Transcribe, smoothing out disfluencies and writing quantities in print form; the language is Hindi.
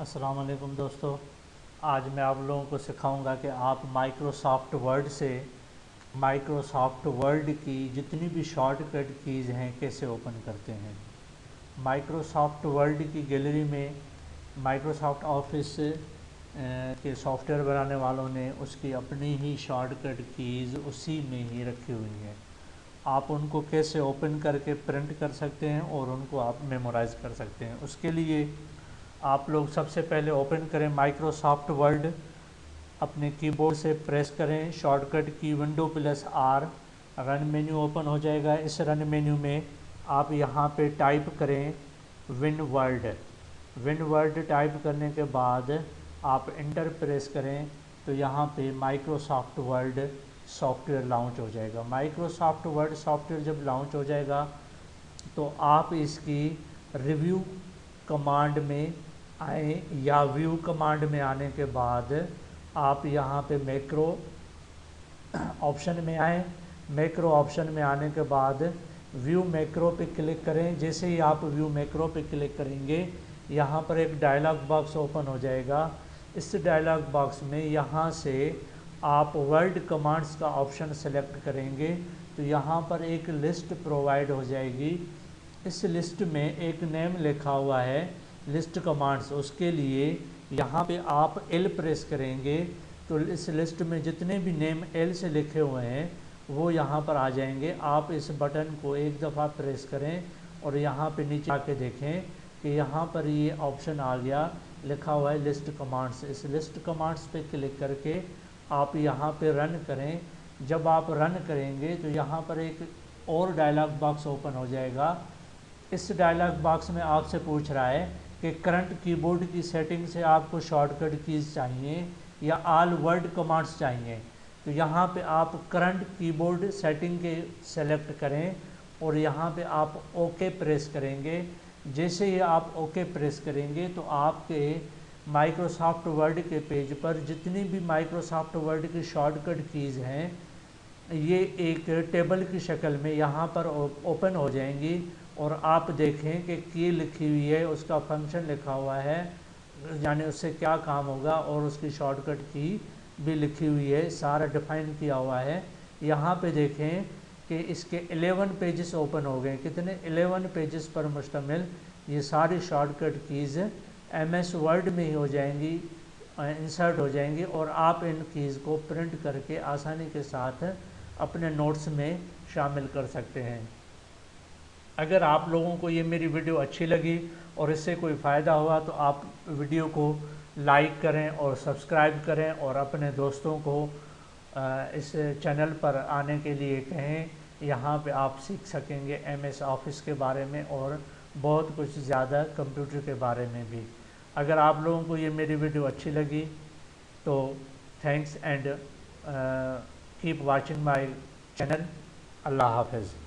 अस्सलाम वालेकुम दोस्तों। आज मैं आप लोगों को सिखाऊंगा कि आप माइक्रोसॉफ्ट वर्ड से माइक्रोसॉफ्ट वर्ड की जितनी भी शॉर्टकट कीज़ हैं कैसे ओपन करते हैं। माइक्रोसॉफ्ट वर्ड की गैलरी में माइक्रोसॉफ्ट ऑफिस के सॉफ्टवेयर बनाने वालों ने उसकी अपनी ही शॉर्टकट कीज़ उसी में ही रखी हुई हैं। आप उनको कैसे ओपन करके प्रिंट कर सकते हैं और उनको आप मेमोराइज़ कर सकते हैं। उसके लिए आप लोग सबसे पहले ओपन करें माइक्रोसॉफ्ट वर्ड, अपने कीबोर्ड से प्रेस करें shortcut key window plus R. Run menu open हो जाएगा। इस रन मेन्यू में आप यहाँ पे टाइप करें विन वर्ड टाइप करने के बाद आप इंटर प्रेस करें तो यहाँ पे माइक्रोसॉफ्ट वर्ड सॉफ्टवेयर लॉन्च हो जाएगा। माइक्रोसॉफ्ट वर्ड सॉफ्टवेयर जब लॉन्च हो जाएगा तो आप इसकी रिव्यू कमांड में आए या व्यू कमांड में आने के बाद आप यहाँ पे मैक्रो ऑप्शन में आए। मैक्रो ऑप्शन में आने के बाद व्यू मैक्रो पे क्लिक करें। जैसे ही आप व्यू मैक्रो पे क्लिक करेंगे यहाँ पर एक डायलॉग बॉक्स ओपन हो जाएगा। इस डायलॉग बॉक्स में यहाँ से आप वर्ड कमांड्स का ऑप्शन सेलेक्ट करेंगे तो यहाँ पर एक लिस्ट प्रोवाइड हो जाएगी। इस लिस्ट में एक नेम लिखा हुआ है लिस्ट कमांड्स, उसके लिए यहाँ पे आप एल प्रेस करेंगे तो इस लिस्ट में जितने भी नेम एल से लिखे हुए हैं वो यहाँ पर आ जाएंगे। आप इस बटन को एक दफ़ा प्रेस करें और यहाँ पे नीचे आके देखें कि यहाँ पर ये ऑप्शन आ गया, लिखा हुआ है लिस्ट कमांड्स। इस लिस्ट कमांड्स पे क्लिक करके आप यहाँ पे रन करें। जब आप रन करेंगे तो यहाँ पर एक और डायलॉग बॉक्स ओपन हो जाएगा। इस डायलॉग बॉक्स में आपसे पूछ रहा है कि करंट कीबोर्ड की सेटिंग से आपको शॉर्टकट कीज़ चाहिए या ऑल वर्ड कमांड्स चाहिए। तो यहाँ पे आप करंट कीबोर्ड सेटिंग के सेलेक्ट करें और यहाँ पे आप ओके प्रेस करेंगे। जैसे ही आप ओके प्रेस करेंगे तो आपके माइक्रोसॉफ्ट वर्ड के पेज पर जितनी भी माइक्रोसॉफ्ट वर्ड की शॉर्टकट कीज़ हैं ये एक टेबल की शक्ल में यहाँ पर ओपन हो जाएंगी और आप देखें कि की लिखी हुई है, उसका फंक्शन लिखा हुआ है, यानी उससे क्या काम होगा, और उसकी शॉर्टकट की भी लिखी हुई है, सारा डिफाइन किया हुआ है। यहाँ पे देखें कि इसके 11 पेजेस ओपन हो गए। कितने? 11 पेजेस पर मुश्तमिल ये सारी शॉर्टकट कीज़ MS वर्ड में ही हो जाएंगी, इंसर्ट हो जाएंगी और आप इन कीज़ को प्रिंट करके आसानी के साथ अपने नोट्स में शामिल कर सकते हैं। अगर आप लोगों को ये मेरी वीडियो अच्छी लगी और इससे कोई फ़ायदा हुआ तो आप वीडियो को लाइक करें और सब्सक्राइब करें और अपने दोस्तों को इस चैनल पर आने के लिए कहें। यहाँ पे आप सीख सकेंगे MS ऑफिस के बारे में और बहुत कुछ ज़्यादा कंप्यूटर के बारे में भी। अगर आप लोगों को ये मेरी वीडियो अच्छी लगी तो thanks and keep watching my channel. अल्लाह हाफ़िज़।